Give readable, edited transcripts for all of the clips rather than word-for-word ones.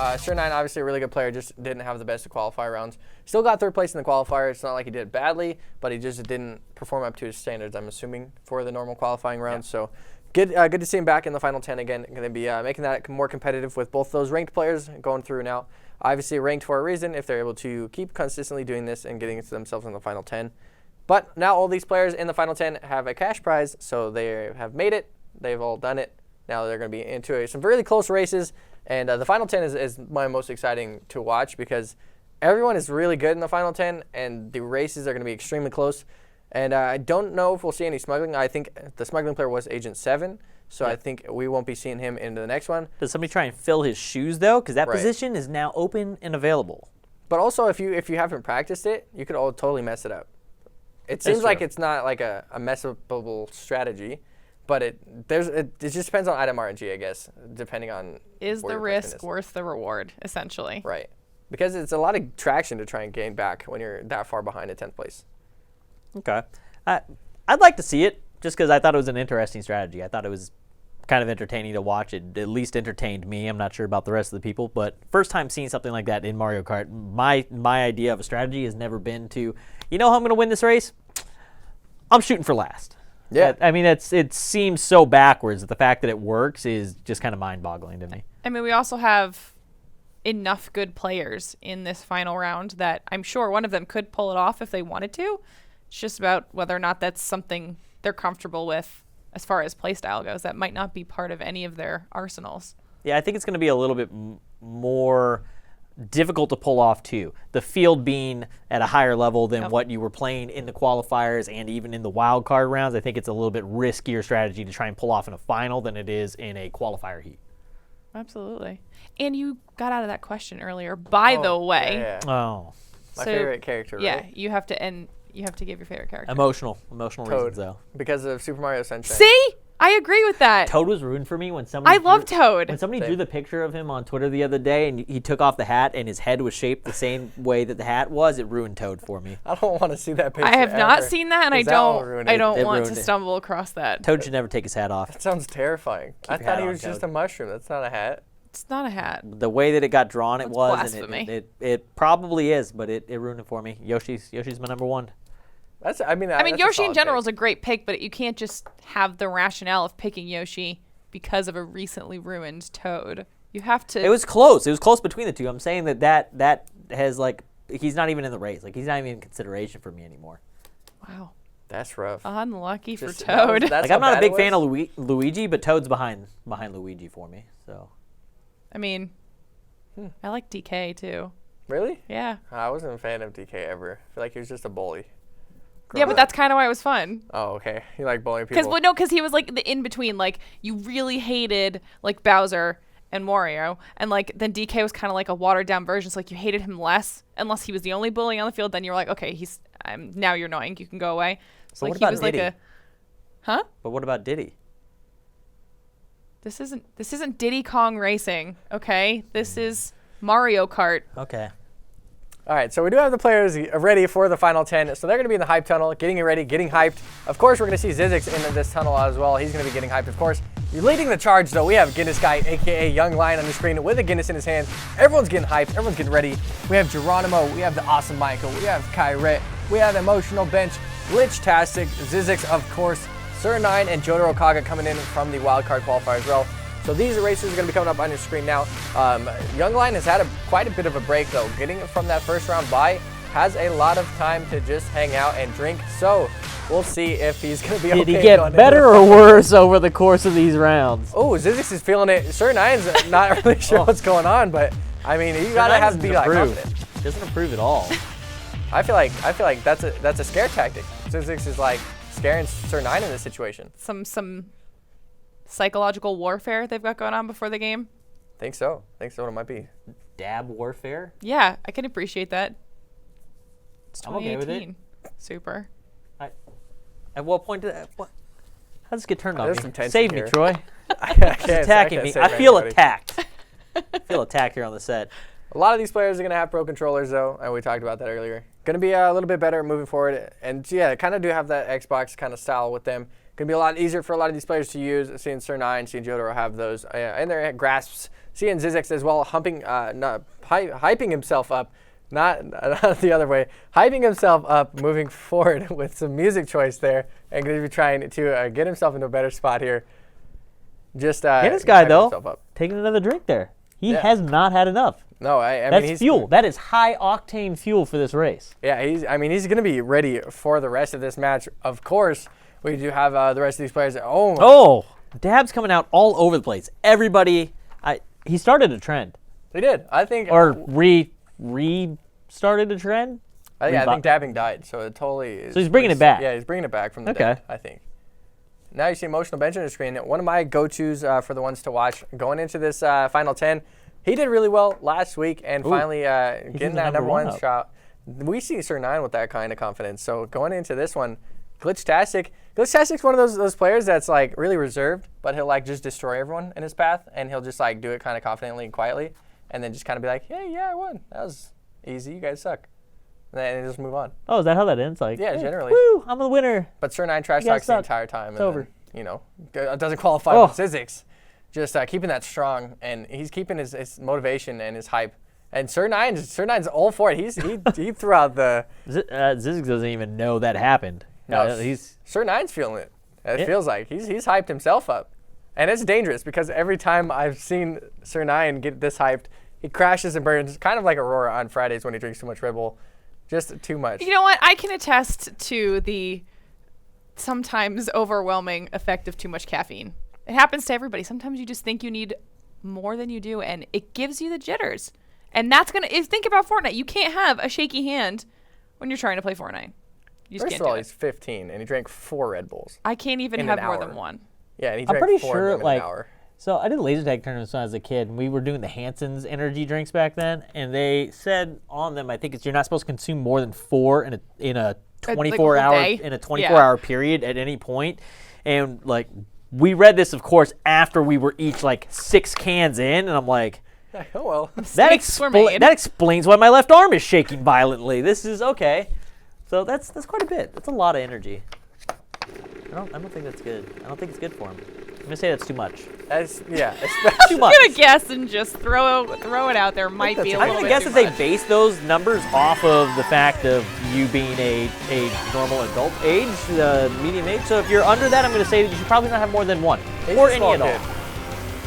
Sure9, obviously a really good player, just didn't have the best of qualifier rounds. Still got third place in the qualifier. It's not like he did badly, but he just didn't perform up to his standards, I'm assuming, for the normal qualifying rounds. Yeah. So good to see him back in the final 10 again. Going to be making that more competitive with both those ranked players going through now. Obviously ranked for a reason if they're able to keep consistently doing this and getting to themselves in the final 10. But now all these players in the final 10 have a cash prize, so they have made it. They've all done it. Now they're going to be into some really close races. And the final 10 is my most exciting to watch because everyone is really good in the final 10, and the races are going to be extremely close. And I don't know if we'll see any smuggling. I think the smuggling player was Agent 7, so I think we won't be seeing him into the next one. Does somebody try and fill his shoes, though? Because that position is now open and available. But also, if you haven't practiced it, you could totally mess it up. It seems like it's not like a mess-upable strategy. But it just depends on item RNG, I guess, depending on is the risk worth the reward, essentially. Right. Because it's a lot of traction to try and gain back when you're that far behind at 10th place. Okay. I'd like to see it just because I thought it was an interesting strategy. I thought it was kind of entertaining to watch. It at least entertained me. I'm not sure about the rest of the people, but first time seeing something like that in Mario Kart. My idea of a strategy has never been to, you know how I'm going to win this race? I'm shooting for last. Yeah. I mean, it seems so backwards that the fact that it works is just kind of mind-boggling to me. I mean, we also have enough good players in this final round that I'm sure one of them could pull it off if they wanted to. It's just about whether or not that's something they're comfortable with as far as playstyle goes. That might not be part of any of their arsenals. Yeah, I think it's going to be a little bit more difficult to pull off too. The field being at a higher level than what you were playing in the qualifiers and even in the wild card rounds, I think it's a little bit riskier strategy to try and pull off in a final than it is in a qualifier heat. Absolutely. And you got out of that question earlier, by the way. Yeah. Oh. My favorite character, right? Yeah, you have to give your favorite character. Emotional Toad, reasons though. Because of Super Mario Sunshine. See? I agree with that. Toad was ruined for me when somebody love Toad. When somebody drew the picture of him on Twitter the other day and he took off the hat and his head was shaped the same way that the hat was, it ruined Toad for me. I don't want to see that picture. I have not seen that, and I don't want to it. stumble across that. Toad should never take his hat off. That sounds terrifying. I thought he was just a mushroom. That's not a hat. It's not a hat. The way that it got drawn, That's it was, blasphemy. and it probably is, but it ruined it for me. Yoshi's my number one. I mean, Yoshi in general is a great pick, but you can't just have the rationale of picking Yoshi because of a recently ruined Toad. You have to. It was close. It was close between the two. I'm saying that has he's not even in the race. Like he's not even in consideration for me anymore. Wow. That's rough. Unlucky for Toad. That's I'm not a big fan of Luigi, but Toad's behind Luigi for me. So. I mean, I like DK too. Really? Yeah. I wasn't a fan of DK ever. I feel like he was just a bully. Yeah, but that's kind of why it was fun. Oh, okay. You like bullying people? Because he was like the in between. Like you really hated like Bowser and Wario, and like then DK was kind of like a watered down version. So like you hated him less, unless he was the only bully on the field. Then you were like, okay, now you're annoying. You can go away. So but like what he was about Diddy? like huh? But what about Diddy? This isn't Diddy Kong Racing, okay? This is Mario Kart. Okay. All right, so we do have the players ready for the final 10. So they're going to be in the hype tunnel, getting ready, getting hyped. Of course, we're going to see Zizix in this tunnel as well. He's going to be getting hyped, of course. You're leading the charge, though. We have Guinness Guy, a.k.a. Young Lion, on the screen with a Guinness in his hand. Everyone's getting hyped. Everyone's getting ready. We have Geronimo. We have the Awesome Michael. We have Kyret. We have Emotional Bench, Glitch-tastic, Zizix, of course, Sir9, and Jotaro Kaga coming in from the wildcard qualifier as well. So these races are going to be coming up on your screen now. Young Lion has had quite a bit of a break, though. Getting from that first round bye, has a lot of time to just hang out and drink. So we'll see if he's going to be okay. Did he get better or worse over the course of these rounds? Oh, Zizix is feeling it. Sir9's not really sure what's going on, but I mean, you got to be like confident. Doesn't improve at all. I feel like that's a scare tactic. Zizix is like scaring Sir9 in this situation. Some psychological warfare they've got going on before the game. Think so. It might be. Dab warfare? Yeah, I can appreciate that. It's 2018. I'm okay with it. Super. At what point did that? How does this get turned on There's me? some tension Save here. me, Troy. He's attacking me. I feel attacked. I feel attacked here on the set. A lot of these players are going to have pro controllers, though, and we talked about that earlier. Going to be a little bit better moving forward, and yeah, kind of do have that Xbox kind of style with them. Going to be a lot easier for a lot of these players to use. Seeing Sir9, seeing Jotaro have those in their grasps. Seeing Zizix as well, hyping himself up. Not the other way. Hyping himself up, moving forward with some music choice there. And going to be trying to get himself into a better spot here. Just this guy, though, taking another drink there. He has not had enough. No, I That's mean, he's fuel. That is high-octane fuel for this race. Yeah, he's going to be ready for the rest of this match. Of course, we do have the rest of these players. Dab's coming out all over the place. Everybody, he started a trend. They did, I think. Or restarted a trend? I think dabbing died, so it totally is. So he's bringing it back. Yeah, he's bringing it back from the dead, I think. Now you see Emotional Bench on the screen. One of my go-tos for the ones to watch going into this Final 10. He did really well last week, and finally getting that number one shot. We see Sir9 with that kind of confidence. So going into this one, Glitchtastic's one of those players that's like really reserved, but he'll like just destroy everyone in his path, and he'll just like do it kind of confidently and quietly, and then just kind of be like, hey, yeah, I won. That was easy. You guys suck. And then just move on. Oh, is that how that ends? Like, yeah, hey, generally. Woo, I'm the winner. But Sir9 trash talks the entire time. It's over. Then, doesn't qualify with Zizix. Just keeping that strong, and he's keeping his motivation and his hype. And Sir9's all for it. He threw out the. Zizix doesn't even know that happened. No, Sir9's feeling it. It feels like he's hyped himself up, and it's dangerous because every time I've seen Sir9 get this hyped, he crashes and burns, kind of like Aurora on Fridays when he drinks too much Red Bull, just too much. You know what? I can attest to the sometimes overwhelming effect of too much caffeine. It happens to everybody. Sometimes you just think you need more than you do, and it gives you the jitters. And that's think about Fortnite. You can't have a shaky hand when you're trying to play Fortnite. First of all, he's 15, and he drank 4 Red Bulls. I can't even have more than one. Yeah, and he drank 4 in an hour. So I did laser tag tournaments when I was a kid, and we were doing the Hanson's energy drinks back then, and they said on them, I think you're not supposed to consume more than 4 in a 24-hour period at any point. And like we read this, of course, after we were each like 6 cans in, and I'm like, oh well. That explains why my left arm is shaking violently. This is okay. So that's quite a bit. That's a lot of energy. I don't think that's good. I don't think it's good for him. I'm gonna say that's too much. Too much. I'm gonna guess and just throw it out there. Might be a little bit too much. I'm gonna guess that they base those numbers off of the fact of you being a normal adult age, medium age. So if you're under that, I'm gonna say that you should probably not have more than 1 or any at all.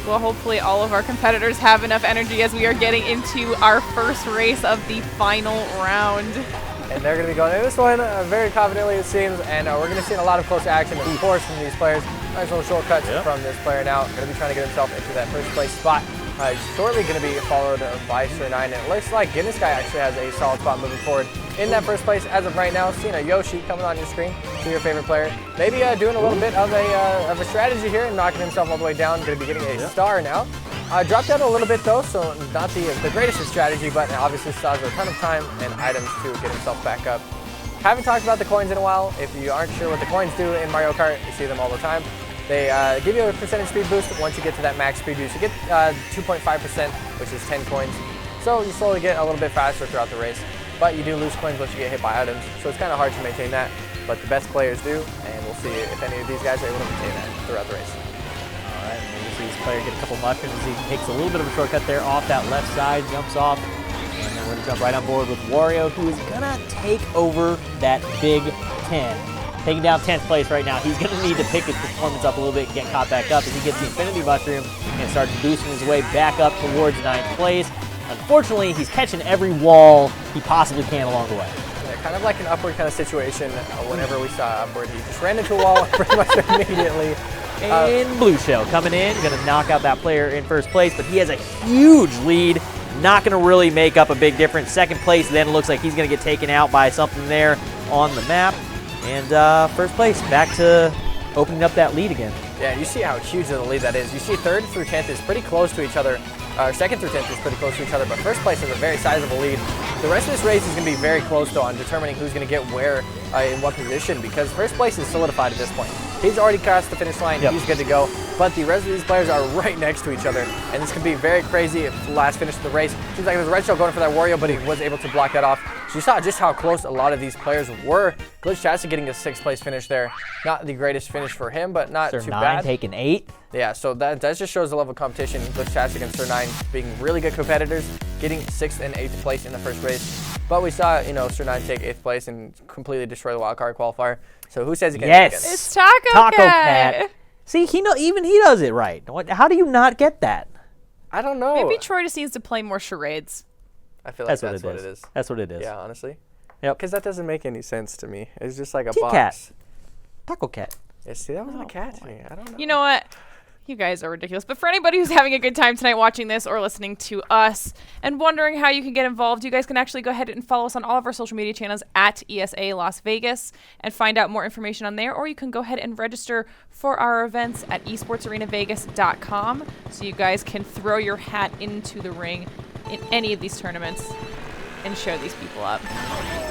Well, hopefully all of our competitors have enough energy as we are getting into our first race of the final round. And they're going to be going into this one very confidently, it seems, and we're going to see a lot of close action, of course, from these players. Nice little shortcuts from this player now. Going to be trying to get himself into that first place spot. Shortly going to be followed by Sir9, and it looks like this guy actually has a solid spot moving forward in that first place as of right now. Seeing a Yoshi coming on your screen, to your favorite player. Maybe doing a little bit of a strategy here and knocking himself all the way down. Going to be getting a star now. Dropped out a little bit though, so not the greatest of strategy, but obviously still has a ton of time and items to get himself back up. Haven't talked about the coins in a while. If you aren't sure what the coins do in Mario Kart, you see them all the time. They give you a percentage speed boost once you get to that max speed boost. You get 2.5%, which is 10 coins. So you slowly get a little bit faster throughout the race, but you do lose coins once you get hit by items. So it's kind of hard to maintain that, but the best players do, and we'll see if any of these guys are able to maintain that throughout the race. This player get a couple mushrooms. He takes a little bit of a shortcut there off that left side, jumps off, and then we're gonna jump right on board with Wario, who is gonna take over that Big 10. Taking down 10th place right now. He's gonna need to pick his performance up a little bit and get caught back up as he gets the Infinity Mushroom and starts boosting his way back up towards 9th place. Unfortunately, he's catching every wall he possibly can along the way. Yeah, kind of like an upward kind of situation. Whenever we saw upward, he just ran into a wall pretty much immediately. And Blue Shell coming in, going to knock out that player in first place, but he has a huge lead, not going to really make up a big difference. Second place then looks like he's going to get taken out by something there on the map. And first place, back to opening up that lead again. Yeah, you see how huge of the lead that is. You see 3rd through 10th is pretty close to each other. 2nd through 10th is pretty close to each other, but first place has a very sizable lead. The rest of this race is going to be very close, though, on determining who's going to get where in what position, because first place is solidified at this point. He's already crossed the finish line. He's good to go, but the rest of these players are right next to each other, and this could be very crazy if last finish of the race. Seems like there's a red shell going for that Wario, but he was able to block that off. So you saw just how close a lot of these players were. Glitchtastic getting a 6th place finish there. Not the greatest finish for him, but not too bad. taking 8th. Yeah, so that just shows the level of competition. Glitchtastic and Sir9 being really good competitors, getting 6th and 8th place in the first race. But we saw, Sir9 take 8th place and completely destroy the wildcard qualifier. So who says he can't do it again? It's Taco Cat. See, even he does it right. How do you not get that? I don't know. Maybe Troy just needs to play more charades. I feel like that's what it is. That's what it is. Yeah, honestly. Yep. Because that doesn't make any sense to me. It's just like a T-Cat. box. Taco Cat. Yeah, see, that wasn't a cat to me. I don't know. You know what? You guys are ridiculous. But for anybody who's having a good time tonight watching this or listening to us and wondering how you can get involved, you guys can actually go ahead and follow us on all of our social media channels at ESA Las Vegas and find out more information on there. Or you can go ahead and register for our events at esportsarenavegas.com so you guys can throw your hat into the ring in any of these tournaments and show these people up.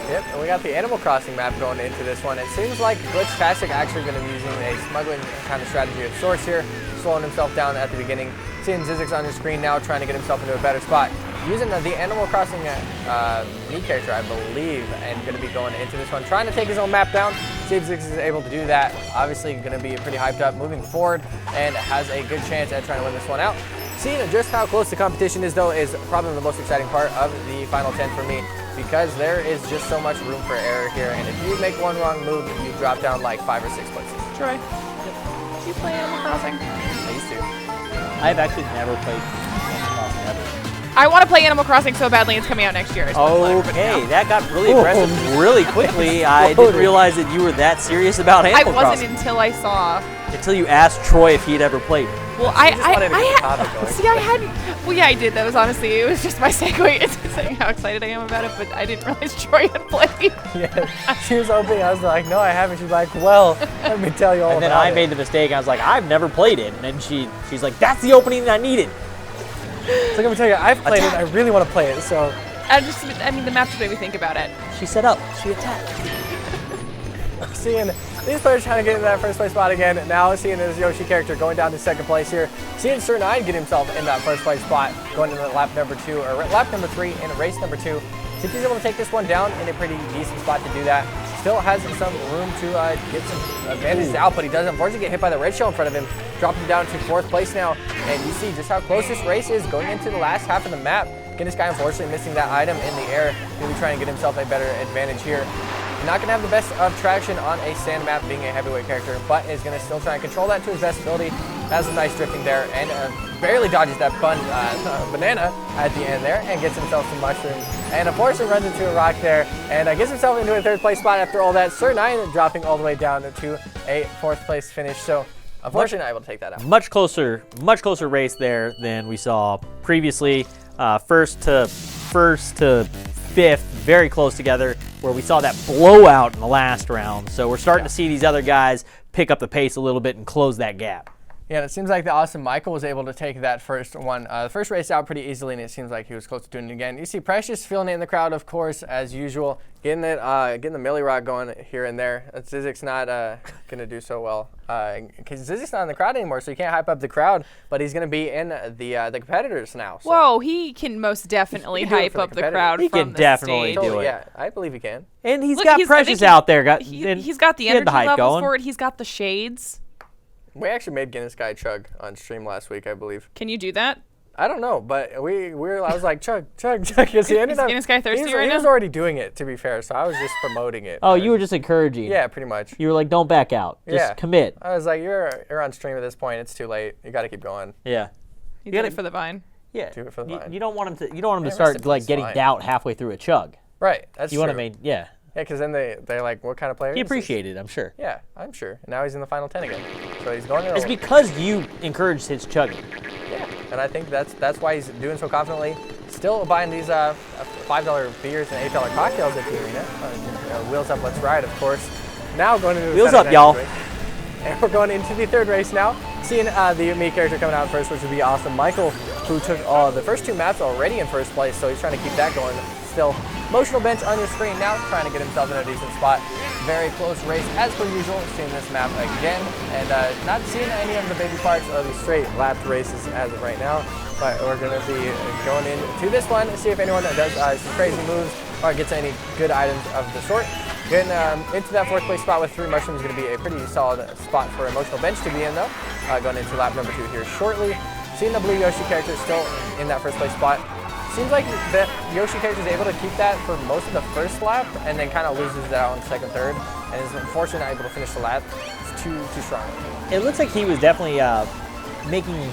Yep, and we got the Animal Crossing map going into this one. It seems like Glitchtastic actually going to be using a smuggling kind of strategy of sorts here, slowing himself down at the beginning. Seeing Zizix on your screen now, trying to get himself into a better spot. Using the Animal Crossing Mii character, I believe, and going to be going into this one, trying to take his own map down. See if Zizix is able to do that. Obviously going to be pretty hyped up moving forward and has a good chance at trying to win this one out. Seeing just how close the competition is, though, is probably the most exciting part of the Final 10 for me, because there is just so much room for error here, and if you make one wrong move, you drop down like 5 or 6 places. Troy, do you play Animal Crossing? I used to. I've actually never played Animal Crossing ever. I want to play Animal Crossing so badly. It's coming out next year. Okay, that got really aggressive really quickly. I didn't realize that you were that serious about Animal Crossing. I wasn't until I saw. Until you asked Troy if he'd ever played. Well, I did. That was honestly, it was just my segue into saying how excited I am about it, but I didn't realize Troy had played. Yeah, she was hoping. I was like, no, I haven't. She's like, well, let me tell you all about it. And then I made the mistake. I was like, I've never played it. And then she's like, that's the opening that I needed. So let me tell you, I've played it. I really want to play it. So the map just made me think about it. She set up. She attacked. Seeing these players trying to get into that first place spot again. Now seeing his Yoshi character going down to 2nd place here. Seeing Sir9 get himself in that first place spot, going into lap number 2 or lap number 3 in race number 2. See if he's able to take this one down in a pretty decent spot to do that. Still has some room to get some advantages out, but he does unfortunately get hit by the red shell in front of him, dropping down to 4th place now. And you see just how close this race is going into the last half of the map. Again, this guy unfortunately missing that item in the air. Maybe trying to get himself a better advantage here. Not going to have the best of traction on a sand map being a heavyweight character, but is going to still try and control that to his best ability. Has some nice drifting there and barely dodges that banana at the end there and gets himself some mushrooms. And unfortunately runs into a rock there and gets himself into a 3rd place spot after all that. Sir9 dropping all the way down to a 4th place finish. So unfortunately not able to take that out. Much closer race there than we saw previously. First to 5th, very close together, where we saw that blowout in the last round. So we're starting to see these other guys pick up the pace a little bit and close that gap. Yeah, and it seems like the awesome Michael was able to take that first one. The first race out pretty easily, and it seems like he was close to doing it again. You see Precious feeling it in the crowd, of course, as usual, getting the Millie Rock going here and there. Zizix not going to do so well because Zizix not in the crowd anymore, so you can't hype up the crowd, but he's going to be in the competitors now. So. Whoa, he can most definitely hype up the crowd He from can the definitely stage. do it. Yeah, I believe he can. And he's got Precious out there. He's got the energy hype levels going. for it. He's got the shades. We actually made Guinness Guy chug on stream last week, I believe. Can you do that? I don't know, but I was like, chug, because he ended up. Is Guinness Guy thirsty right He now? was already doing it, to be fair, so I was just promoting it. Oh, you were just encouraging. Yeah, pretty much. You were like, don't back out. Just commit. I was like, you're on stream at this point. It's too late. You got to keep going. Yeah. You did it for the vine. Yeah. Do it for the vine. You don't want him to start like getting doubt halfway through a chug. Right. That's you true. want to make Yeah, because then they're like, what kind of player? He appreciated it, I'm sure. Yeah, I'm sure. And now he's in the final 10 again. So he's going. It's because you encouraged his chugging. Yeah, and I think that's why he's doing so confidently. Still buying these $5 beers and $8 cocktails at the arena. Wheels up, let's ride, of course. Now going into the Wheels up, y'all. And we're going into the 3rd race now. Seeing the Mii character coming out first, which would be awesome. Michael, who took the first 2 maps already in 1st place, so he's trying to keep that going. Still, motional bench on your screen now, trying to get himself in a decent spot. Very close race, as per usual. Seeing this map again, and not seeing any of the baby parts of the straight lapped races as of right now. But we're going to be going into this one, see if anyone does some crazy moves. or gets any good items of the sort. Getting into that 4th place spot with 3 mushrooms is going to be a pretty solid spot for Emotional Bench to be in, though. Going into lap number 2 here shortly. Seeing the blue Yoshi character still in that 1st place spot. Seems like the Yoshi character is able to keep that for most of the 1st lap, and then kind of loses that on 2nd, 3rd, and is unfortunately not able to finish the lap. It's too strong. It looks like he was definitely making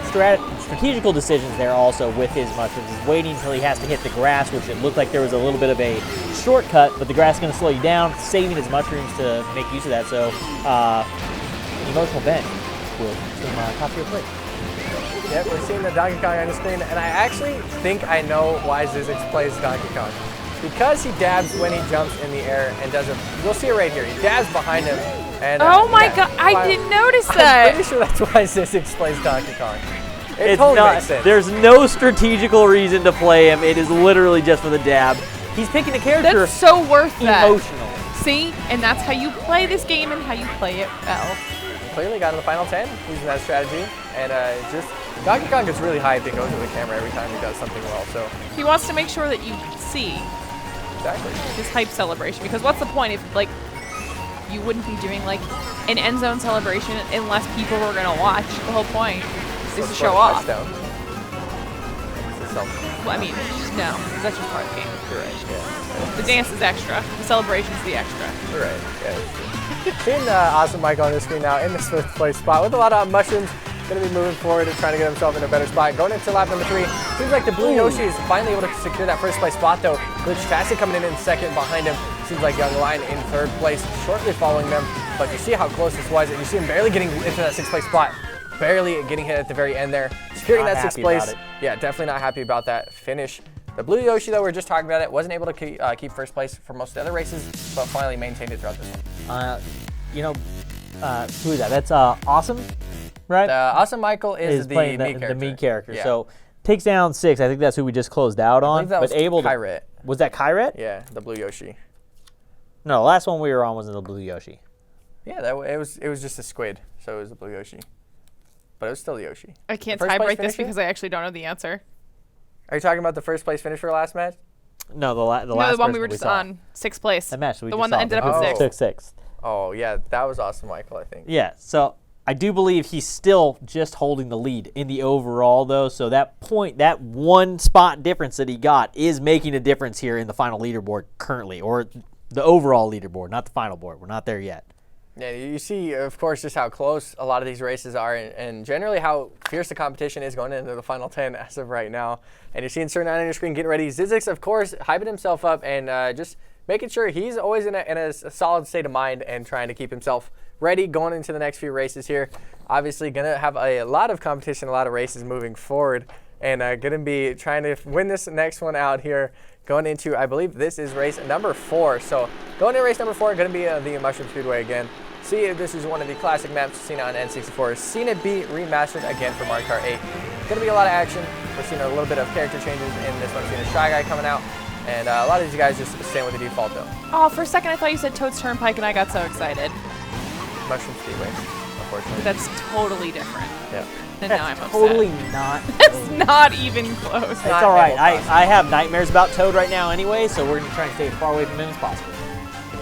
strategical decisions there also with his mushrooms. He's waiting until he has to hit the grass, which it looked like there was a little bit of a shortcut, but the grass is going to slow you down, saving his mushrooms to make use of that. So, Emotional Bench with some top tier play. Yep, we're seeing the Donkey Kong on the screen, and I actually think I know why Zizix plays Donkey Kong. Because he dabs when he jumps in the air and does it. You'll see it right here. He dabs behind him. And, oh my god, I didn't notice that. I'm pretty sure that's why Zizix plays Donkey Kong. It It's totally not, makes sense. There's no strategical reason to play him. It is literally just for the dab. He's picking a character That's so worth that. emotional. See, and that's how you play this game and how you play it well. Clearly got in the final 10 using that strategy. And just Donkey Kong gets really hyped and goes to the camera every time he does something well. So He wants to make sure that you see exactly. his hype celebration, because what's the point if like you wouldn't be doing like an end zone celebration unless people were gonna watch? The whole point is to show off. Touchdown. It's a Well, I mean, no, 'cause that's just part of the game. You're right. Yeah. The dance is extra. The celebration is the extra. You're right. Yeah. Seeing Awesome Mike on the screen now in the 5th place spot with a lot of mushrooms. Going to be moving forward and trying to get himself in a better spot. Going into lap number 3. Seems like the blue Yoshi is finally able to secure that 1st place spot, though. Glitch Facet coming in 2nd behind him. Seems like Young Lion in 3rd place, shortly following them. But you see how close this was, and you see him barely getting into that 6th place spot. Barely getting hit at the very end there. Securing Not that 6th happy place. about it. Yeah, definitely not happy about that finish. The blue Yoshi, though, we were just talking about it, wasn't able to keep 1st place for most of the other races, but finally maintained it throughout this one. Who is that? That's Awesome, right? Awesome Michael is the playing Mii character. the Mii character. Yeah. So takes down 6. I think that's who we just closed out on. I believe that but was able Kyret. Was that Kyret? Yeah, the blue Yoshi. No, the last one we were on was the blue Yoshi. Yeah, it was just a squid, so it was the blue Yoshi. But it was still the Yoshi. I can't The 1st place tie-break this finisher? because I actually don't know the answer. Are you talking about the 1st place finisher last match? No, the last No, the one person we were that just saw. on, 6th place. The match that we the just one that saw, ended up Oh. at 6th. took 6th. Oh, yeah, that was Awesome Michael, I think. Yeah, so I do believe he's still just holding the lead in the overall, though. So that one spot difference that he got is making a difference here in the final leaderboard currently, or the overall leaderboard, not the final board. We're not there yet. Yeah, you see, of course, just how close a lot of these races are, and generally how fierce the competition is going into the final 10 as of right now. And you're seeing Sir 9 on your screen getting ready. Zizix, of course, hyping himself up and just making sure he's always in a solid state of mind and trying to keep himself ready going into the next few races here. Obviously, going to have a lot of competition, a lot of races moving forward, and going to be trying to win this next one out here. Going into, I believe this is race number 4. So going into race number 4, going to be the Mushroom Speedway again. See if this is one of the classic maps seen on N64. Seen it be remastered again for Mario Kart 8. Going to be a lot of action. We're seeing a little bit of character changes in this one. Seeing a Shy Guy coming out. And a lot of these guys just staying with the default though. Oh, for a second I thought you said Toad's Turnpike and I got so excited. Mushroom Speedway, unfortunately. That's totally different. Yeah. And now I'm upset. Totally not. That's not even close. It's not all right. Animal Crossing. I have nightmares about Toad right now anyway, so we're going to try and stay as far away from him as possible.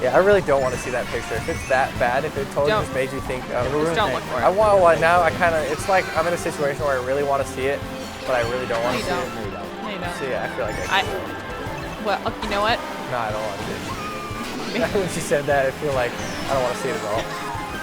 Yeah, I really don't want to see that picture. If it's that bad, if it totally Don't. just made you think of Just don't look for I it. want one now. It's like I'm in a situation where I really want to see it, but I really don't No, want you to see don't. it. No, you don't. No, you don't. See, I feel like I could. Well, you know what? No, I don't want to see it. When she said that, I feel like I don't want to see it at all.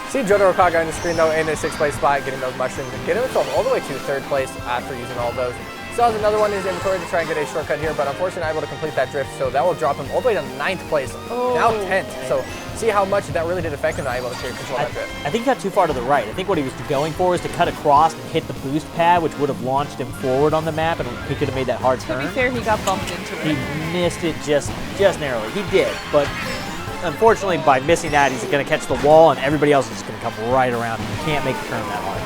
See Jotaro Kaga on the screen though in the 6th place spot, getting those mushrooms and getting himself all the way to 3rd place after using all those. Still has another one in his inventory to try and get a shortcut here, but unfortunately not able to complete that drift, so that will drop him all the way to 9th place. Now 10th. So see how much that really did affect him not able to control that drift. I think he got too far to the right. I think what he was going for was to cut across and hit the boost pad, which would have launched him forward on the map, and he could have made that hard To turn. be fair, he got bumped into He it. missed it just narrowly. He did, but unfortunately, by missing that, he's going to catch the wall, and everybody else is going to come right around. You can't make the turn that hard.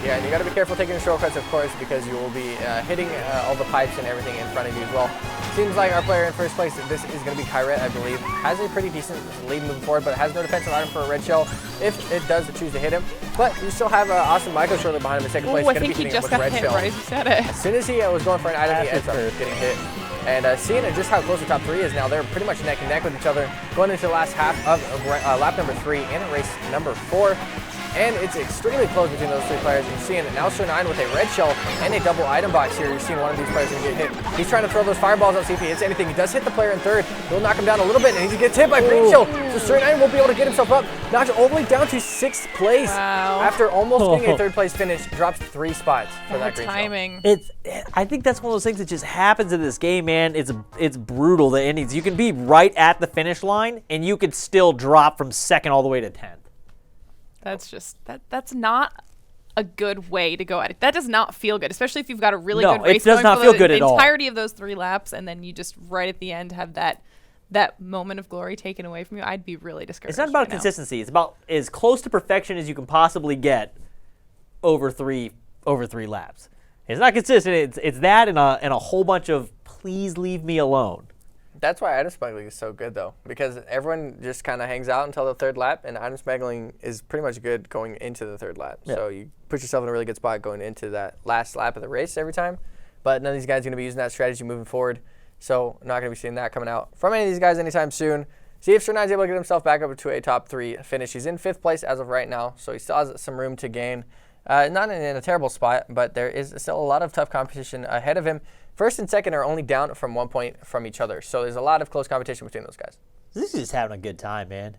Yeah, and you got to be careful taking the shortcuts, of course, because you will be hitting all the pipes and everything in front of you as well. Seems like our player in 1st place, this is going to be Kyret, I believe. Has a pretty decent lead moving forward, but has no defensive item for a red shell if it does choose to hit him. But you still have Awesome Michael shortly behind him in 2nd place. Oh, I Gonna be think he hitting him just with got red hit shell. right as you said it. As soon as he was going for an item, he That's ends up his first. getting hit. And seeing just how close the top 3 is now, they're pretty much neck and neck with each other going into the last half of lap number 3 and race number 4. And it's extremely close between those 3 players. You're seeing now Sir9 with a red shell and a double item box here. You're seeing one of these players gonna get hit. He's trying to throw those fireballs out, see if he hits anything. He does hit the player in 3rd. He'll knock him down a little bit, and he gets hit by green shell. So Sir9 won't be able to get himself up. Knocked all the way down to 6th place. Wow. After almost getting a 3rd place finish, drops 3 spots for that green timing. I think that's one of those things that just happens in this game, man. It's brutal, the endings. You can be right at the finish line, and you could still drop from 2nd all the way to 10th. That's just that's not a good way to go at it. That does not feel good, especially if you've got a really No, good race it does going not for feel good at the all. entirety of those 3 laps, and then you just right at the end have that moment of glory taken away from you. I'd be really discouraged. It's not about consistency. It's about as close to perfection as you can possibly get over three laps. It's not consistent. It's that and a whole bunch of please leave me alone. That's why item smuggling is so good, though, because everyone just kind of hangs out until the 3rd lap, and item smuggling is pretty much good going into the 3rd lap. Yeah. So you put yourself in a really good spot going into that last lap of the race every time. But none of these guys are going to be using that strategy moving forward, so not going to be seeing that coming out from any of these guys anytime soon. See if Sir9's able to get himself back up to a top 3 finish. He's in 5th place as of right now, so he still has some room to gain. Not in a terrible spot, but there is still a lot of tough competition ahead of him. 1st and 2nd are only down from 1 point from each other, so there's a lot of close competition between those guys. This is just having a good time, man.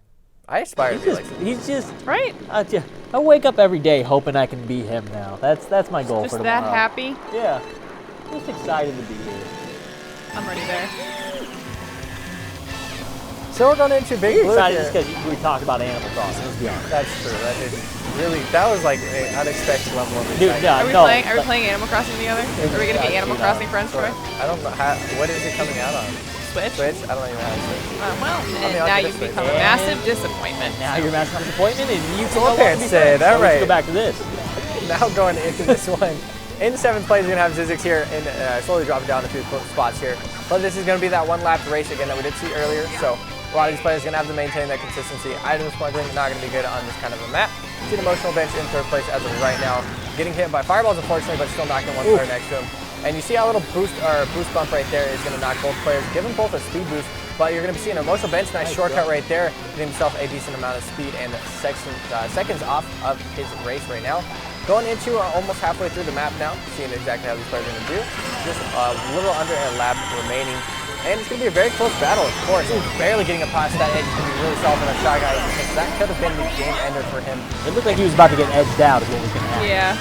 I aspire to be like He's just Right? I wake up every day hoping I can be him now. That's my goal Just for tomorrow. that happy. Yeah. Just excited to be here. I'm already there. So we're going into Big You're Blue excited here. just because we talked about Animal Crossing. Let's be honest. That's true. That was like an unexpected level of Dude, excitement. no, Are we playing Animal Crossing together? Are we gonna be Animal Crossing friends, Troy? I don't know what is it coming out on? Switch. Switch? I don't even know how to Switch. Well, mean, and I'll now get you've this become a way. massive disappointment. Now you're massive disappointment, and you can Well, no longer parents be say friends, that so let's right. go back to this. Now going into this one. In 7th place, you're going to have Zizix here and slowly dropping down a few spots here. But this is going to be that 1-lap race again that we did see earlier. So a lot of these players are going to have to maintain that consistency. Item smuggling, not going to be good on this kind of a map. See an emotional bench in 3rd place as of right now. Getting hit by fireballs, unfortunately, but still knocking one player next to him. And you see how a little boost bump right there is going to knock both players, give them both a speed boost. But you're going to be seeing an emotional bench, nice shortcut right there, getting himself a decent amount of speed and seconds off of his race right now. Going into almost halfway through the map now, seeing exactly how these players are going to do. Just a little under a lap remaining. And it's going to be a very close battle, of course. He's barely getting a past that edge. He's going to be really solid for that Shy Guy, because that could have been the game ender for him. It looked like he was about to get edged out is what was going to happen. Yeah.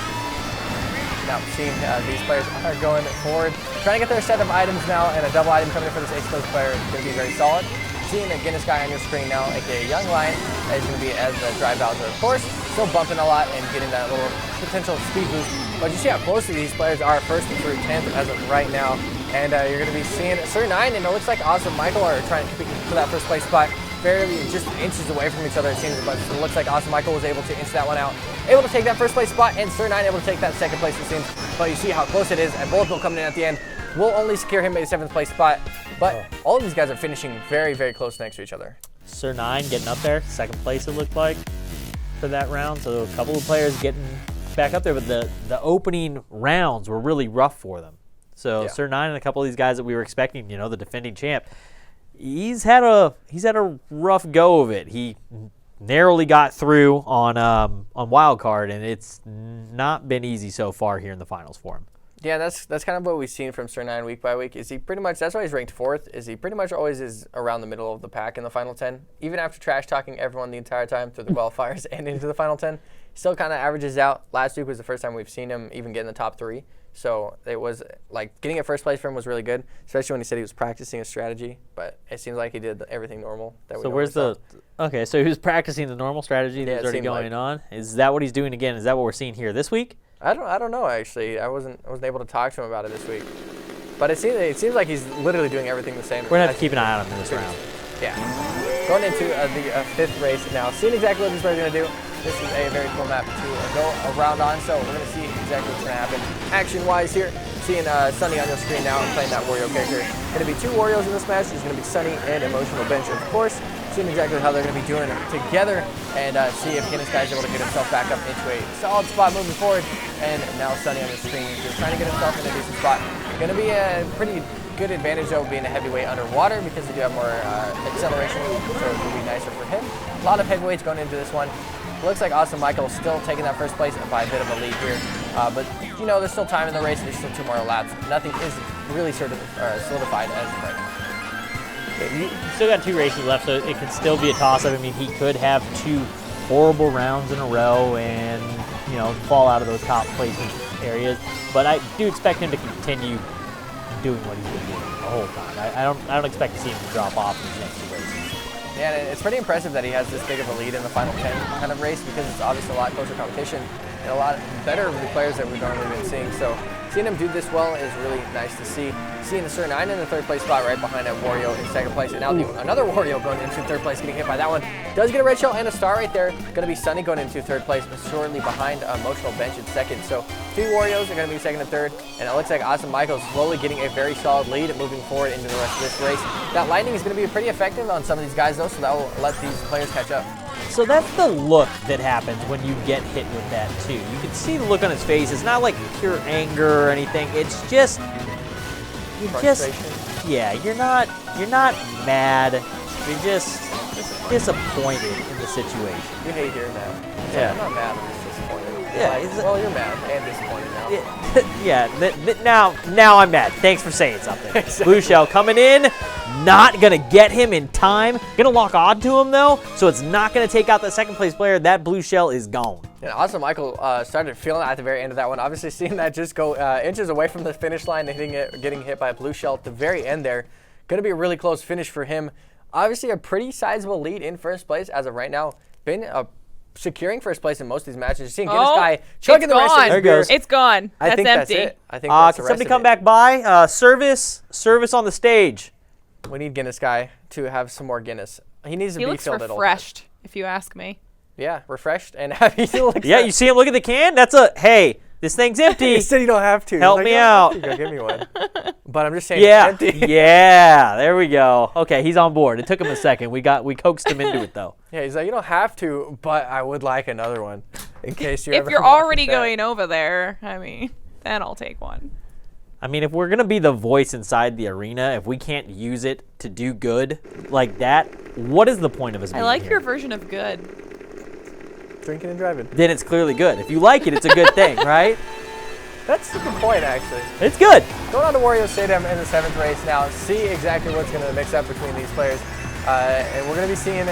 Now, seeing these players are going forward, trying to get their set of items now, and a double item coming in for this 8th place player is going to be very solid. Seeing a Guinness guy on your screen now, aka Young Lion, is going to be as the Dry Bowser, of course, still bumping a lot and getting that little potential speed boost. But you see how close these players are 1st through 10th as of right now. And you're going to be seeing Sir9, and it looks like Awesome Michael are trying to compete for that 1st place spot. Barely just inches away from each other, it seems, but it looks like Awesome Michael was able to inch that one out. Able to take that 1st place spot, and Sir9 able to take that 2nd place, it seems. But you see how close it is, and Bullet Bill coming in at the end will only secure him a 7th place spot. But all of these guys are finishing very, very close next to each other. Sir9 getting up there, 2nd place it looked like for that round. So a couple of players getting back up there, but the opening rounds were really rough for them. So Yeah. Sir9 and a couple of these guys that we were expecting, the defending champ, he's had a rough go of it. He narrowly got through on wild card, and it's not been easy so far here in the finals for him. Yeah, that's kind of what we've seen from Sir9 week by week. Is he pretty much, that's why he's ranked 4th, is he pretty much always is around the middle of the pack in the final 10. Even after trash talking everyone the entire time through the qualifiers and into the final 10, still kind of averages out. Last week was the first time we've seen him even get in the top 3. So it was like getting a 1st place for him was really good, especially when he said he was practicing a strategy. But it seems like he did everything normal. So where's okay, so he was practicing the normal strategy that was already going on. Is that what he's doing again? Is that what we're seeing here this week? I don't know actually. I wasn't able to talk to him about it this week. But it seems like he's literally doing everything the same. We're gonna have to keep an eye on him in this round. Yeah. Going into the 5th race now, seeing exactly what these players are going to do. This is a very cool map to go around on, so we're going to see exactly what's going to happen action-wise here. Seeing Sunny on your screen now and playing that Wario character. Going to be 2 Warios in this match. There's going to be Sunny and Emotional Bench, of course. seeing exactly how they're going to be doing together and see if Guinness Guy is able to get himself back up into a solid spot moving forward. And now Sunny on the screen is trying to get himself in a decent spot. Going to be a pretty good advantage though being a heavyweight underwater because they do have more acceleration, so it will be nicer for him. A lot of heavyweights going into this one. Looks like Awesome Michael still taking that first place by a bit of a lead here. But, you know, there's still time in the race. There's still 2 more laps. Nothing is really solidified as of right now. You still got 2 races left, so it could still be a toss-up. I mean, he could have 2 horrible rounds in a row and, you know, fall out of those top placement areas. But I do expect him to continue doing what he's been doing the whole time. I don't expect to see him drop off in these next 2 races. Yeah, and it's pretty impressive that he has this big of a lead in the final 10 kind of race because it's obviously a lot closer competition and a lot better of the players that we've normally been seeing. So seeing him do this well is really nice to see. Seeing the Sir 9 in the 3rd place spot right behind Wario in 2nd place, and now another Wario going into 3rd place, getting hit by that one. Does get a red shell and a star right there. Going to be Sunny going into 3rd place, shortly behind Emotional Bench in 2nd. So 2 Warios are going to be 2nd and 3rd, and it looks like Awesome Michael slowly getting a very solid lead moving forward into the rest of this race. That lightning is going to be pretty effective on some of these guys though, so that will let these players catch up. So that's the look that happens when you get hit with that too. You can see the look on his face. It's not like pure anger or anything. It's just you're not mad. You're just disappointed in the situation. You hate hearing that. Yeah. I'm not mad, I'm just disappointed. Yeah. Like, well, you're mad and disappointed now. Yeah. Now I'm mad. Thanks for saying something. Exactly. Blue Shell coming in. Not going to get him in time. Going to lock on to him, though, so it's not going to take out that 2nd place player. That Blue Shell is gone. And Awesome Michael started feeling it at the very end of that one. Obviously, seeing that just go inches away from the finish line and getting hit by a Blue Shell at the very end there. Going to be a really close finish for him. Obviously, a pretty sizable lead in 1st place as of right now. Been securing 1st place in most of these matches. You're seeing Guinness Guy chugging the rest of his There it beer. goes. It's gone. I think empty. that's it. I think that's the Can rest somebody of come it. back by? Service on the stage. We need Guinness Guy to have some more Guinness. He needs to He be looks filled at all times. refreshed, if you ask me. Yeah, refreshed and happy. Yeah, you see him look at the can? That's a, hey, this thing's empty. He said you don't have to. Help He's like, me "You don't out." have to. Go give me one. But I'm just saying Yeah, it's empty. yeah, there we go. Okay, he's on board. It took him a second. We coaxed him into it, though. Yeah, he's like, you don't have to, but I would like another one in case you If ever you're come up already with that. going over there, I mean, then I'll take one. I mean, if we're going to be the voice inside the arena, if we can't use it to do good like that, what is the point of us being I like here? your version of good. Drinking and driving. Then it's clearly good. If you like it, it's a good thing, right? That's a good point, actually. It's good. Going on to Wario Stadium in the 7th race now. See exactly what's going to mix up between these players. And we're going to be seeing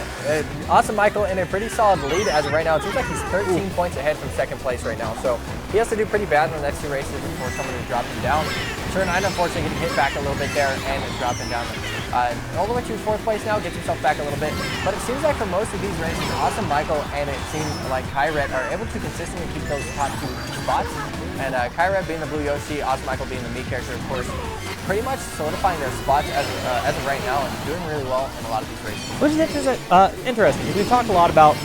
Awesome Michael in a pretty solid lead as of right now. It seems like he's 13 points ahead from 2nd place right now. So he has to do pretty bad in the next 2 races before someone to drop him down. Turn 9, unfortunately, getting hit back a little bit there and dropping down. All the way to 4th place now, gets himself back a little bit. But it seems like for most of these races, Awesome Michael and it seems like Kyret are able to consistently keep those top 2 spots. And Kyret being the Blue Yoshi, Awesome Michael being the Mii character, of course, pretty much solidifying their spots as of right now and doing really well in a lot of these races. Which is interesting. Because we've talked a lot about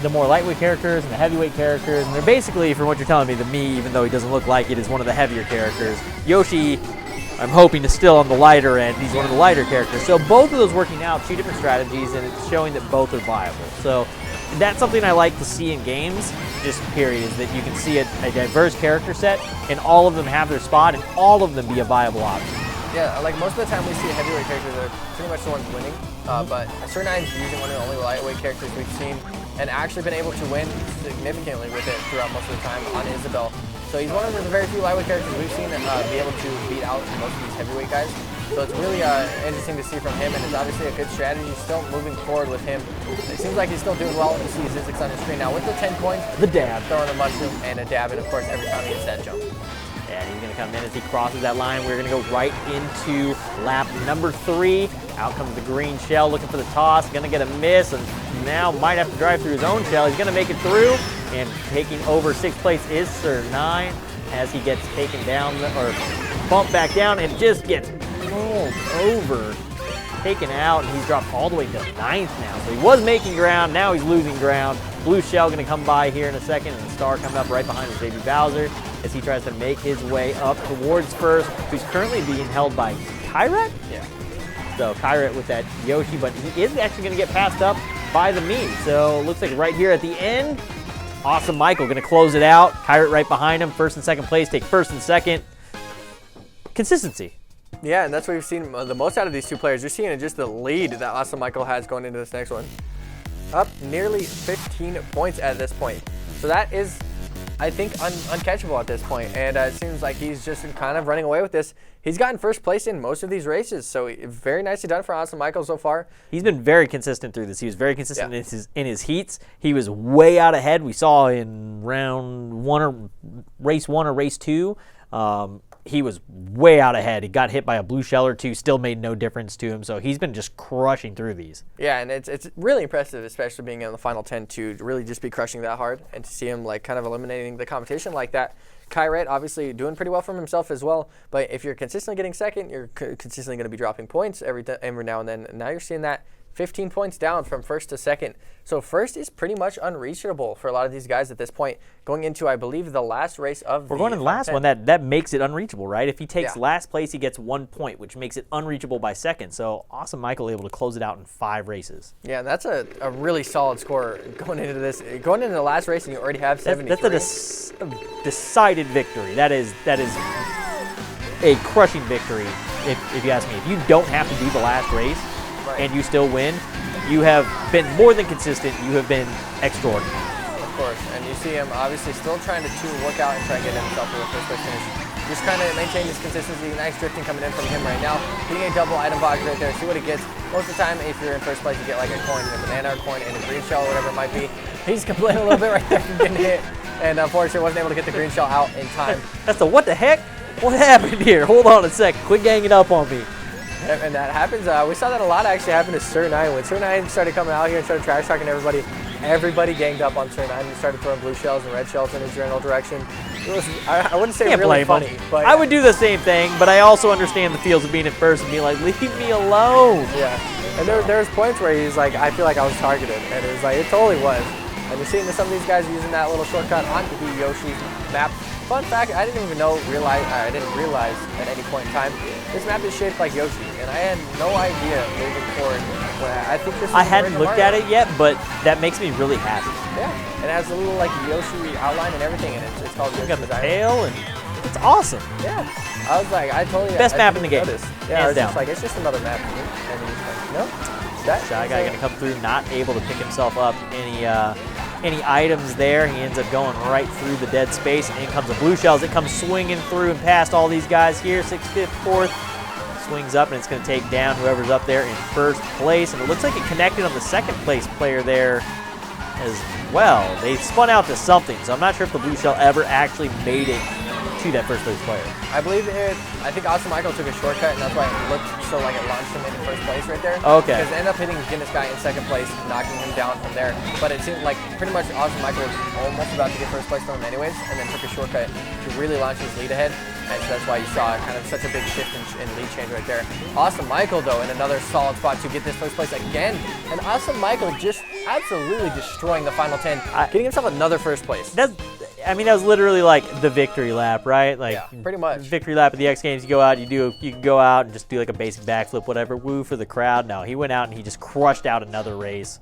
the more lightweight characters and the heavyweight characters, and they're basically, from what you're telling me, the Mii, even though he doesn't look like it, is one of the heavier characters. Yoshi, I'm hoping, is still on the lighter end. He's one of the lighter characters. So both of those working out, 2 different strategies, and it's showing that both are viable. So that's something I like to see in games, just period, is that you can see a diverse character set, and all of them have their spot, and all of them be a viable option. Yeah, like most of the time we see heavyweight characters are pretty much the ones winning, but Sir 9 is using one of the only lightweight characters we've seen and actually been able to win significantly with it throughout most of the time on Isabel. So he's one of the very few lightweight characters we've seen be able to beat out most of these heavyweight guys. So it's really interesting to see from him, and it's obviously a good strategy. Still moving forward with him. It seems like he's still doing well. You see Zizix on the screen now with the 10 coins. The dab. Throwing a mushroom and a dab, and of course every time he hits that jump. And he's going to come in as he crosses that line. We're going to go right into lap number 3. Out comes the green shell, looking for the toss. Going to get a miss, and now might have to drive through his own shell. He's going to make it through, and taking over 6th place is Sir 9 as he gets taken down, or bumped back down, and just gets rolled over, taken out, and he's dropped all the way to 9th now. So he was making ground, now he's losing ground. Blue shell going to come by here in a second, and the star coming up right behind his baby Bowser as he tries to make his way up towards first, who's currently being held by Kyret? Yeah. though. Kyrat with that Yoshi, but he is actually going to get passed up by the me. So it looks like right here at the end, Awesome Michael going to close it out. Kyrat right behind him, first and second place, take first and second. Consistency. Yeah, and that's what we've seen the most out of these two players. You're seeing just the lead that Awesome Michael has going into this next one. Up nearly 15 points at this point. So that is, I think, uncatchable at this point. And it seems like he's just kind of running away with this. He's gotten first place in most of these races. So very nicely done for Awesome Michael so far. He's been very consistent through this. He was very consistent in his heats. He was way out ahead. We saw in round one or race two. He was way out ahead. He got hit by a blue shell or two, still made no difference to him. So he's been just crushing through these. Yeah, and it's really impressive, especially being in the final 10 to really just be crushing that hard and to see him like kind of eliminating the competition like that. Kyrat obviously doing pretty well for himself as well, but if you're consistently getting second, you're consistently going to be dropping points every now and then. And now you're seeing that 15 points down from first to second. So first is pretty much unreachable for a lot of these guys at this point. Going into, I believe, the last race of We're going to the last one. That makes it unreachable, right? If he takes last place, he gets 1 point, which makes it unreachable by second. So Awesome Michael able to close it out in 5 races. Yeah, and that's a really solid score going into this. Going into the last race and you already have 73. That's a decided victory. That is a crushing victory, if you ask me. If you don't have to do the last race, and you still win, you have been more than consistent. You have been extraordinary. Of course, and you see him obviously still trying to work out and try and get himself to the first place finish. Just kind of maintain his consistency. Nice drifting coming in from him right now. Getting a double item box right there. See what he gets. Most of the time, if you're in first place, you get like a coin, a banana, or coin, and a green shell, or whatever it might be. He's complaining a little bit right there from getting hit, and unfortunately wasn't able to get the green shell out in time. That's what the heck? What happened here? Hold on a second. Quit ganging up on me. And that happens. We saw that a lot actually happen to Sir 9. When Sir 9 started coming out here and started trash talking everybody ganged up on Sir 9 and started throwing blue shells and red shells in his general direction. It was, I wouldn't say really funny, but I would do the same thing, but I also understand the feels of being in first and being like, leave me alone. Yeah, and there's points where he's like, I feel like I was targeted, and it was like, it totally was. And you're seeing some of these guys using that little shortcut onto the Yoshi's map. Fun fact, I didn't even realize at any point in time, this map is shaped like Yoshi, and I had no idea moving forward. I think this. I hadn't looked at it yet, but that makes me really happy. Yeah, it has a little like Yoshi outline and everything in it. It's called Yoshi. Got the tail, and it's awesome. Yeah, I was like, I totally best map in the game. Yeah, I was just like, it's just another map. And he's like, no, that Shy Guy gonna come through, not able to pick himself up any items there. He ends up going right through the dead space, and in comes the blue shells. It comes swinging through and past all these guys here. 6th, 5th, 4th. Swings up, and it's going to take down whoever's up there in first place. And it looks like it connected on the second place player there as well. They spun out to something, so I'm not sure if the blue shell ever actually made it to that first place player. I believe I think Awesome Michael took a shortcut, and that's why it looked so like it launched him into first place right there. Okay. Because they ended up hitting Guinness guy in second place, knocking him down from there. But it seemed like pretty much Awesome Michael was almost about to get first place from him anyways, and then took a shortcut to really launch his lead ahead. And so that's why you saw kind of such a big shift in lead change right there. Awesome Michael, though, in another solid spot to get this first place again. And Awesome Michael just absolutely destroying the final 10, getting himself another first place. That was literally like the victory lap, right? Like, yeah, pretty much. Victory lap at the X Games, you go out, you can go out and just do like a basic backflip, whatever, woo for the crowd. No, he went out and he just crushed out another race.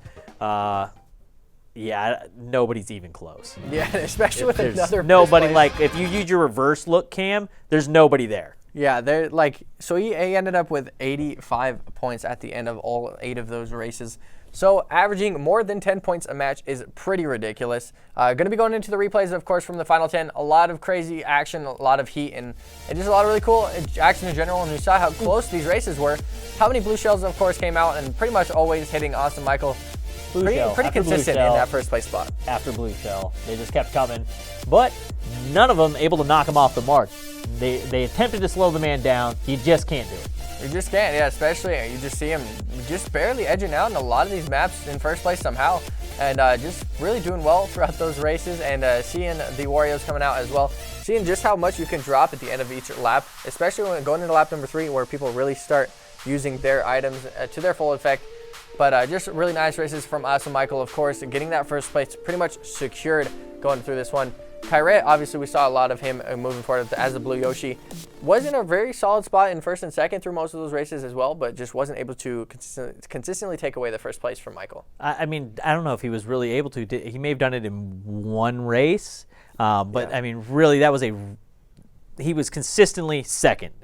Yeah, nobody's even close. Yeah, especially with another nobody, like, if you use your reverse look cam, there's nobody there. Yeah, they're like, so he ended up with 85 points at the end of all 8 of those races. So averaging more than 10 points a match is pretty ridiculous. Going to be going into the replays, of course, from the final 10. A lot of crazy action, a lot of heat, and just a lot of really cool action in general. And you saw how close these races were. How many blue shells, of course, came out, and pretty much always hitting Awesome Michael. Pretty consistent in that first place spot. After blue shell, they just kept coming, but none of them able to knock him off the mark. They attempted to slow the man down. He just can't do it. You just can't, yeah, especially you just see him just barely edging out in a lot of these maps in first place somehow, and just really doing well throughout those races, and seeing the Warriors coming out as well, seeing just how much you can drop at the end of each lap, especially when going into lap number 3 where people really start using their items to their full effect. But just really nice races from Awesome Michael, of course, and getting that first place pretty much secured going through this one. Kyret, obviously we saw a lot of him moving forward as the Blue Yoshi. Was in a very solid spot in first and second through most of those races as well, but just wasn't able to consistently take away the first place from Michael. I mean, I don't know if he was really able to. He may have done it in one race, but I mean, really, that was he was consistently second.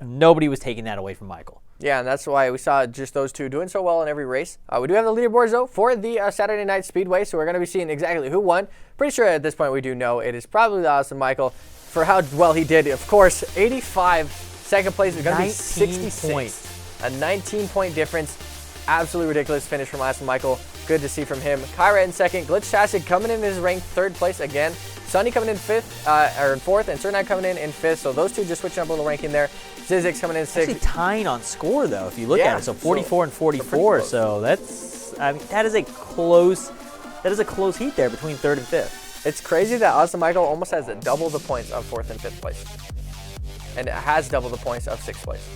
Nobody was taking that away from Michael. Yeah, and that's why we saw just those two doing so well in every race. We do have the leaderboards, though, for the Saturday Night Speedway, so we're going to be seeing exactly who won. Pretty sure at this point we do know it is probably the awesome Michael for how well he did. Of course, 85, second place is going to be 66. Points. A 19-point difference. Absolutely ridiculous finish from awesome Michael. Good to see from him. Kyra in second. Glitchtastic coming in his ranked third place again. Sunny coming in fourth, and Sir9 coming in fifth. So those two just switching up a little ranking there. Zizix coming in sixth. Actually tying on score though, if you look at it. So 44 and 44. So that's, I mean, that is a close heat there between third and fifth. It's crazy that awesome Michael almost has double the points of fourth and fifth place, and it has double the points of sixth place.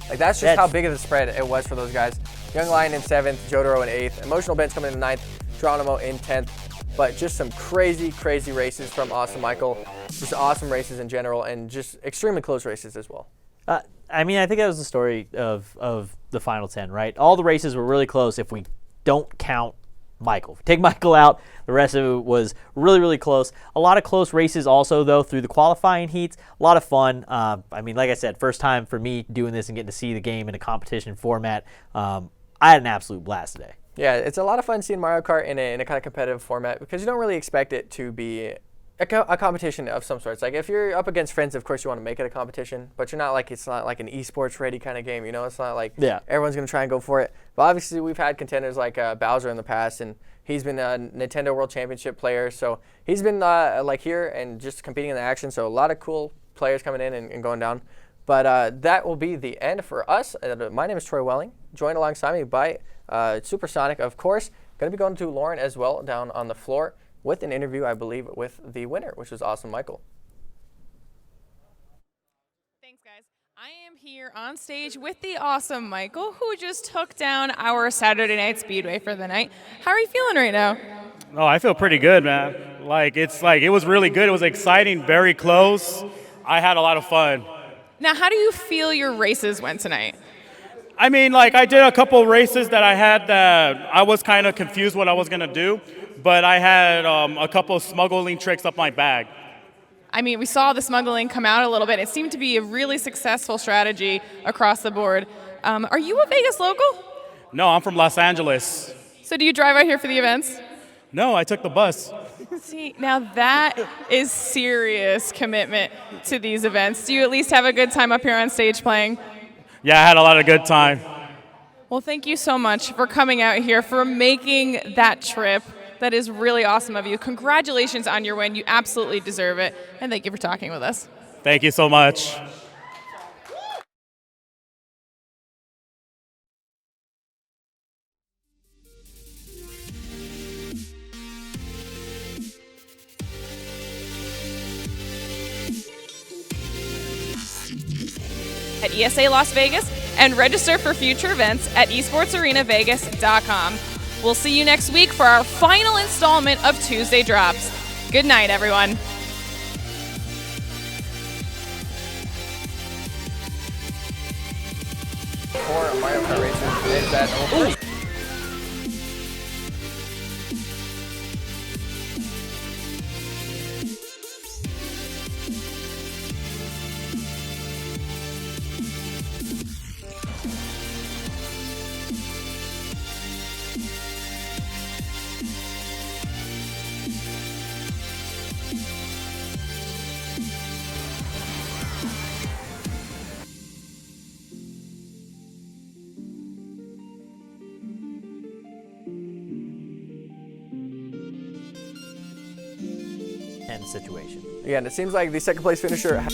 Like that's just how big of the spread it was for those guys. Young Lion in seventh, Jotaro in eighth, Emotional Ben's coming in ninth, Geronimo in 10th. But just some crazy, crazy races from awesome Michael. Just awesome races in general, and just extremely close races as well. I mean, I think that was the story of the final 10, right? All the races were really close if we don't count Michael. If we take Michael out, the rest of it was really, really close. A lot of close races also, though, through the qualifying heats. A lot of fun. I mean, like I said, first time for me doing this and getting to see the game in a competition format. I had an absolute blast today. Yeah, it's a lot of fun seeing Mario Kart in a kind of competitive format because you don't really expect it to be a competition of some sorts. Like if you're up against friends, of course you want to make it a competition, but you're not like, it's not like an eSports ready kind of game, you know? It's not like everyone's going to try and go for it. But obviously we've had contenders like Bowser in the past, and he's been a Nintendo World Championship player, so he's been like here and just competing in the action. So a lot of cool players coming in and going down. But that will be the end for us. My name is Troy Welling, joined alongside me by Supersonic, of course. Going to be going to Lauren as well down on the floor with an interview, I believe, with the winner, which was awesome Michael. Thanks, guys. I am here on stage with the awesome Michael, who just took down our Saturday Night Speedway for the night. How are you feeling right now? Oh, I feel pretty good, man. It was really good. It was exciting, very close. I had a lot of fun. Now, how do you feel your races went tonight? I mean, I did a couple races that I had that I was kind of confused what I was going to do, but I had a couple of smuggling tricks up my bag. I mean, we saw the smuggling come out a little bit. It seemed to be a really successful strategy across the board. Are you a Vegas local? No, I'm from Los Angeles. So do you drive out here for the events? No, I took the bus. See, now that is serious commitment to these events. Do you at least have a good time up here on stage playing? Yeah, I had a lot of good time. Well, thank you so much for coming out here, for making that trip. That is really awesome of you. Congratulations on your win. You absolutely deserve it. And thank you for talking with us. Thank you so much. At ESA Las Vegas, and register for future events at esportsarenavegas.com. We'll see you next week for our final installment of Tuesday Drops. Good night, everyone. For Mario Kart racers is that situation. Yeah, and it seems like the second place finisher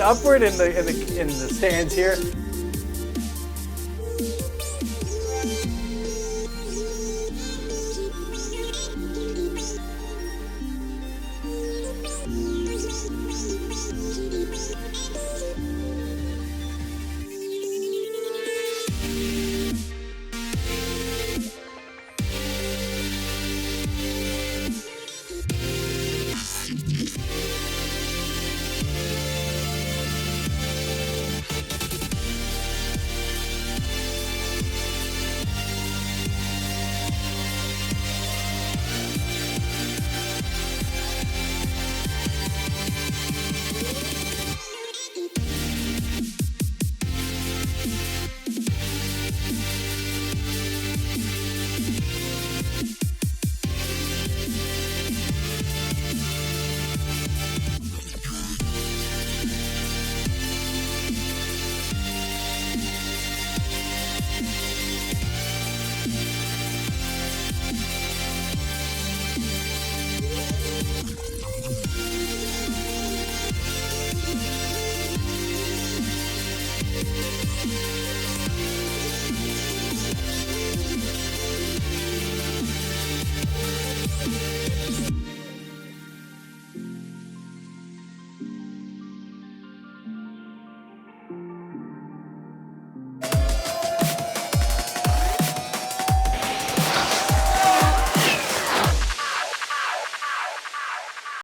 upward in the stands here.